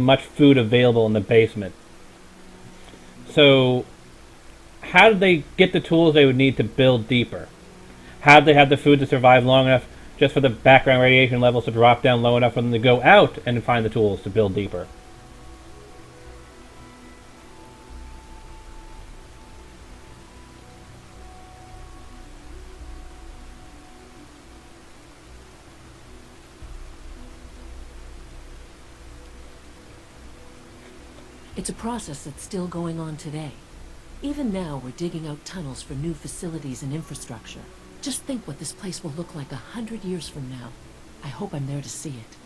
much food available in the basement. So, how did they get the tools they would need to build deeper? How did they have the food to survive long enough just for the background radiation levels to drop down low enough for them to go out and find the tools to build deeper? It's a process that's still going on today. Even now, we're digging out tunnels for new facilities and infrastructure. Just think what this place will look like 100 years from now. I hope I'm there to see it.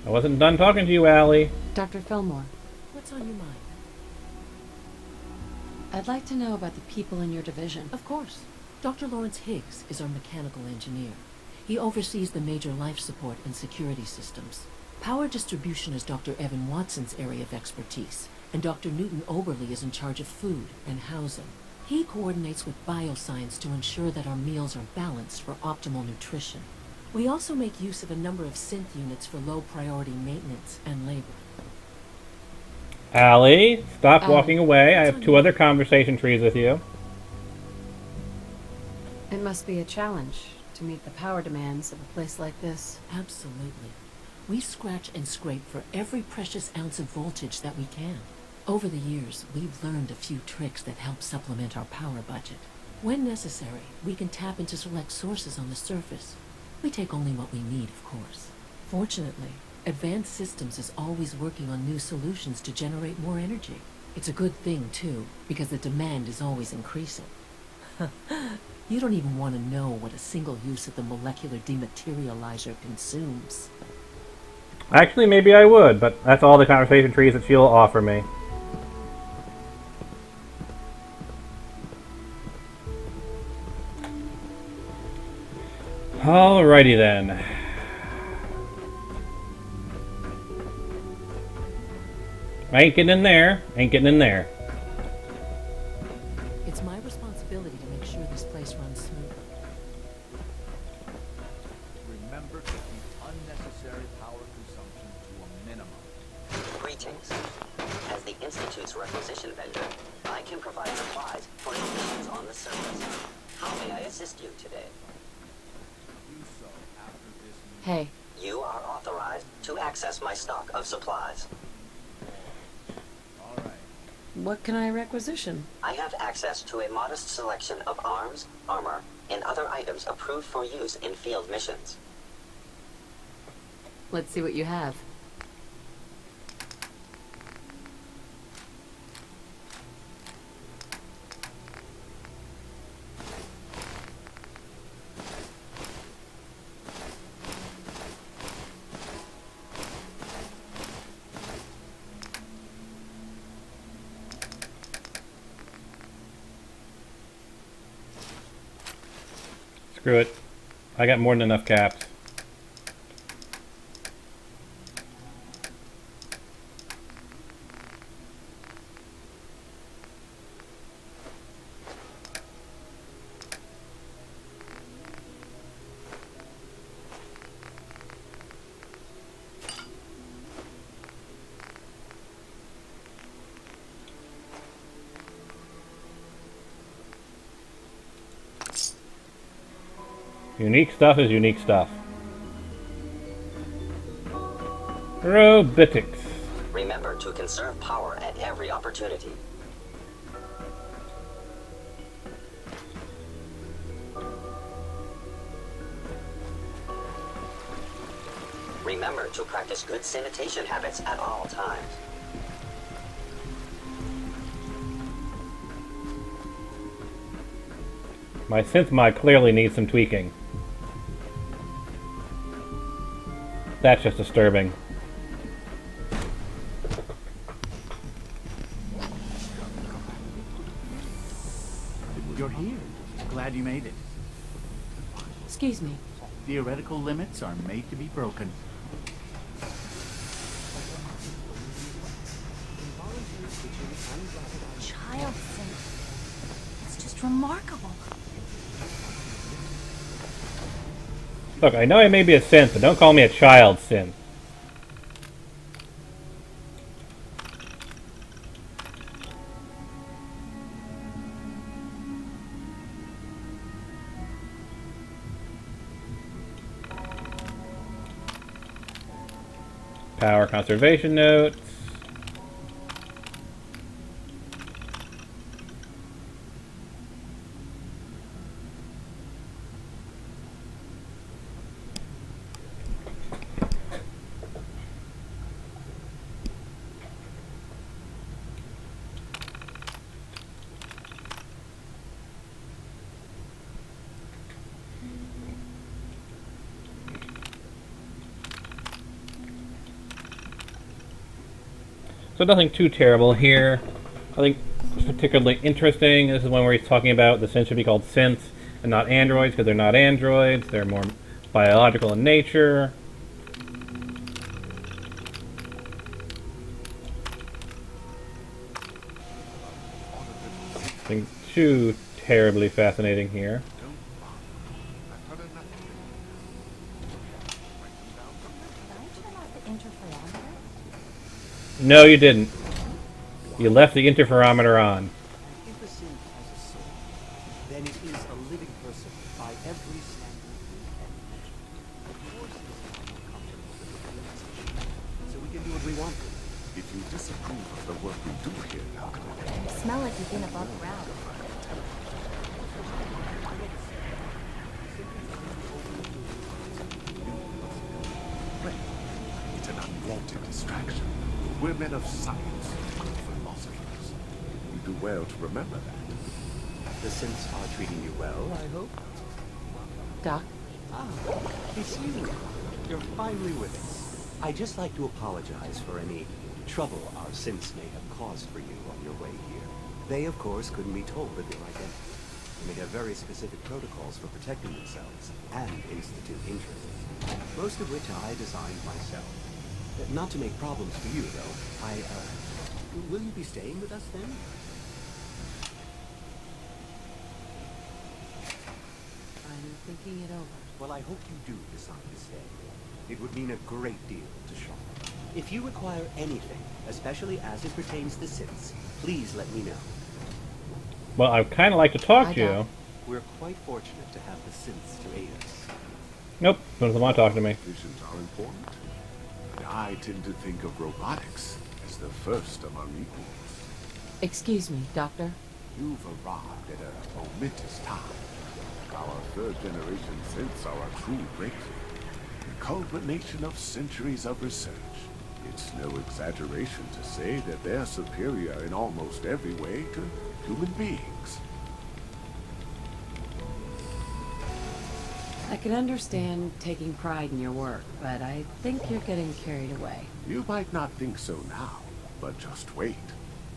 I wasn't done talking to you, Allie. Dr. Fillmore, What's on your mind? I'd like to know about the people in your division. Of course. Dr. Lawrence Higgs is our mechanical engineer. He oversees the major life support and security systems. Power distribution is Dr. Evan Watson's area of expertise, and Dr. Newton Oberly is in charge of food and housing. He coordinates with bioscience to ensure that our meals are balanced for optimal nutrition. We also make use of a number of synth units for low-priority maintenance and labor. Allie, stop walking away. I have 2 other conversation trees with you. It must be a challenge to meet the power demands of a place like this. Absolutely. We scratch and scrape for every precious ounce of voltage that we can. Over the years, we've learned a few tricks that help supplement our power budget. When necessary, we can tap into select sources on the surface. We take only what we need, of course. Fortunately, Advanced Systems is always working on new solutions to generate more energy. It's a good thing, too, because the demand is always increasing. You don't even want to know what a single use of the molecular dematerializer consumes. Actually, maybe I would, but that's all the conversation trees that she'll offer me. Alrighty then. I ain't getting in there. Ain't getting in there. It's my responsibility to make sure this place runs smoothly. Remember to keep unnecessary power consumption to a minimum. Greetings. As the Institute's requisition vendor, I can provide supplies for missions on the surface. How may I assist you today? Do so after this meeting. Hey, You are authorized to access my stock of supplies. All right. what can I requisition? I have access to a modest selection of arms, armor, and other items approved for use in field missions. Let's see what you have. Screw it. I got more than enough caps. Unique stuff is unique stuff. Robotics. Remember to conserve power at every opportunity. Remember to practice good sanitation habits at all times. My synth mod clearly needs some tweaking. That's just disturbing. You're here. Glad you made it. Excuse me. Theoretical limits are made to be broken. Child synth. It's just remarkable. Look, I know I may be a synth, but don't call me a child synth. Power conservation notes. So nothing too terrible here. I think it's particularly interesting. This is one where he's talking about the synths should be called synths and not androids because they're not androids. They're more biological in nature. Nothing too terribly fascinating here. No, you didn't. You left the interferometer on. If a synth has a soul, then it is a living person by every standard and measure. Of course, this is not comfortable, so we can do what we want to. If you disapprove of the work we do here, Doctor, You smell like you've been above ground. it's an unwanted distraction. We're men of science, not philosophers. You do well to remember that. The synths are treating you well, I hope. Doc, Ah, it's you. You're finally with us. I'd just like to apologize for any trouble our synths may have caused for you on your way here. They, of course, couldn't be told of your identity. And they have very specific protocols for protecting themselves and institute interests, most of which I designed myself. Not to make problems for you, though. Will you be staying with us then? I'm thinking it over. Well, I hope you do decide to stay. It would mean a great deal to Sean. If you require anything, especially as it pertains to synths, please let me know. Well, I'd kind of like to talk Hi, to you. Doc. We're quite fortunate to have the synths to aid us. Nope, doesn't want to talk to me. Visions are important. But I tend to think of robotics as the first among equals. Excuse me, Doctor. You've arrived at a momentous time. Our third-generation synths are a true breakthrough. The culmination of centuries of research. It's no exaggeration to say that they're superior in almost every way to human beings. I can understand taking pride in your work, but I think you're getting carried away. You might not think so now, but just wait.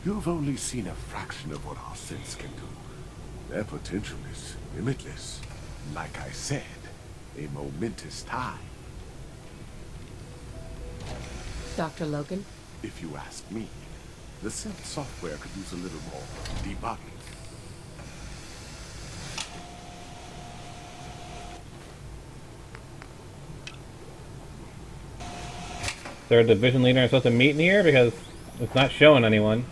You've only seen a fraction of what our synths can do. Their potential is limitless. Like I said, a momentous time. Dr. Logan? If you ask me, the synth software could use a little more debugging. Is there a division leader I'm supposed to meet in here? Because it's not showing anyone.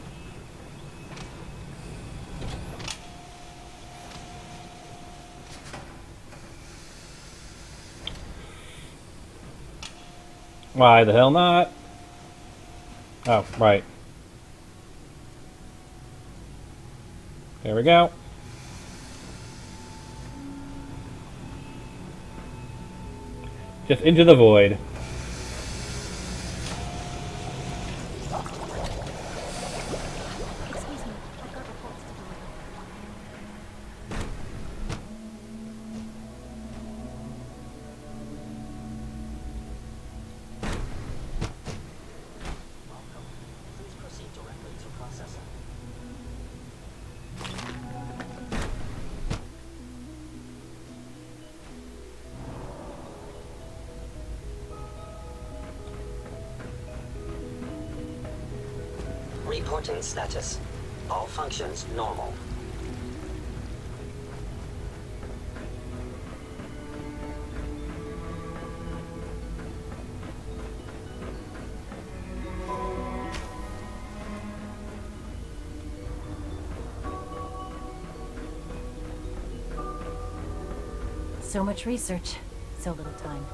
Why the hell not? Oh, right. There we go. Just into the void. Excuse me, I've got reports to deliver. Please proceed directly to processing. Reporting status. All functions normal. So much research, so little time.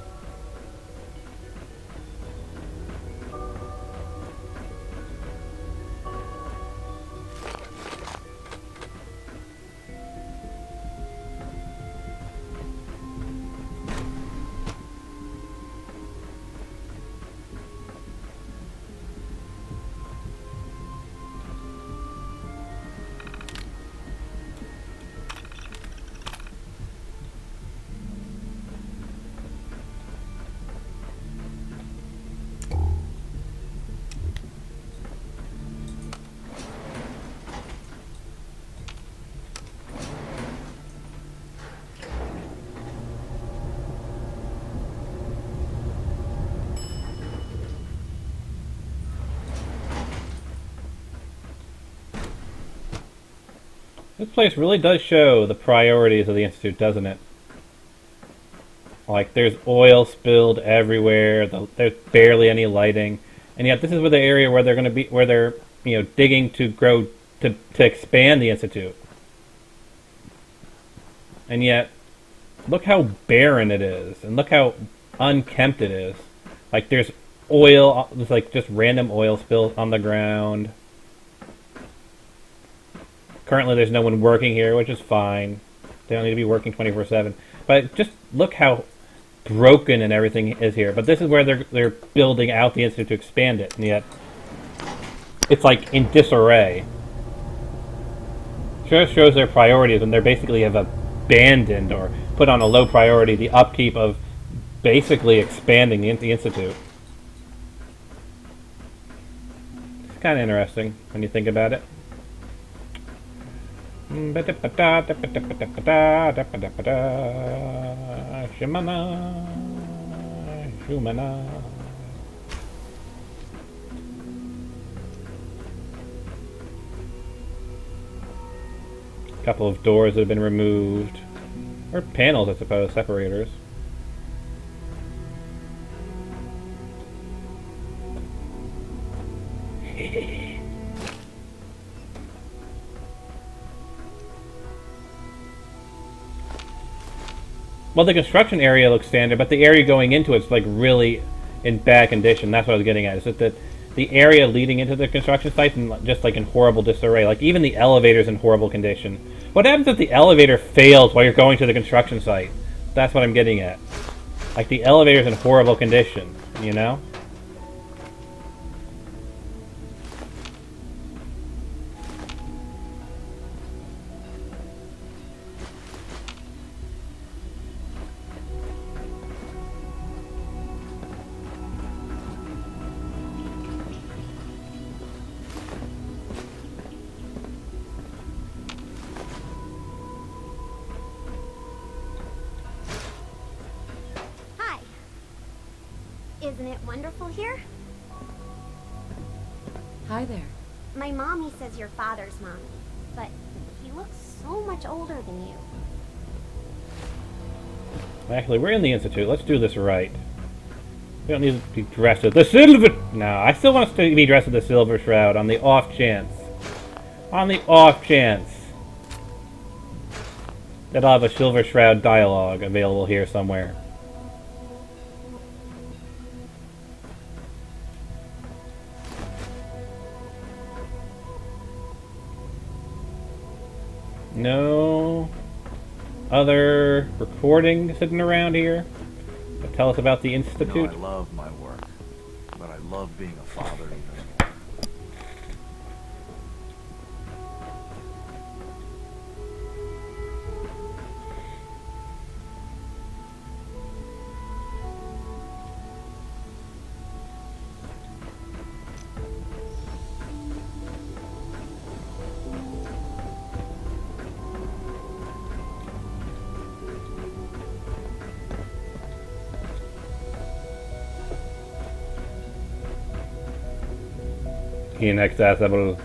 This place really does show the priorities of the Institute, doesn't it? Like, there's oil spilled everywhere, there's barely any lighting, and yet this is where the area where they're going to be, where they're, digging to grow, to expand the Institute. And yet, look how barren it is, and look how unkempt it is. Like, there's oil, there's like just random oil spills on the ground. Currently, there's no one working here, which is fine. They don't need to be working 24/7. But just look how broken and everything is here. But this is where they're building out the Institute to expand it, and yet it's like in disarray. Sure shows their priorities, and they basically have abandoned or put on a low priority the upkeep of basically expanding the Institute. It's kind of interesting when you think about it. Shumana. A couple of doors that have been removed. Or panels, I suppose, separators. Well, the construction area looks standard, but the area going into it's like really in bad condition. That's what I was getting at. Is that the area leading into the construction site's just like in horrible disarray. Like even the elevator's in horrible condition. What happens if the elevator fails while you're going to the construction site? That's what I'm getting at. Like the elevator's in horrible condition, you know? Isn't it wonderful here? Hi there. My mommy says your father's mommy, but he looks so much older than you. Actually, we're in the Institute. Let's do this right. We don't need to be dressed as the Silver... No, I still want us to be dressed as the Silver Shroud on the off chance. On the off chance that I'll have a Silver Shroud dialogue available here somewhere. No other recording sitting around here that tell us about the Institute? I love my work, but I love being a father even more. Inaccessible.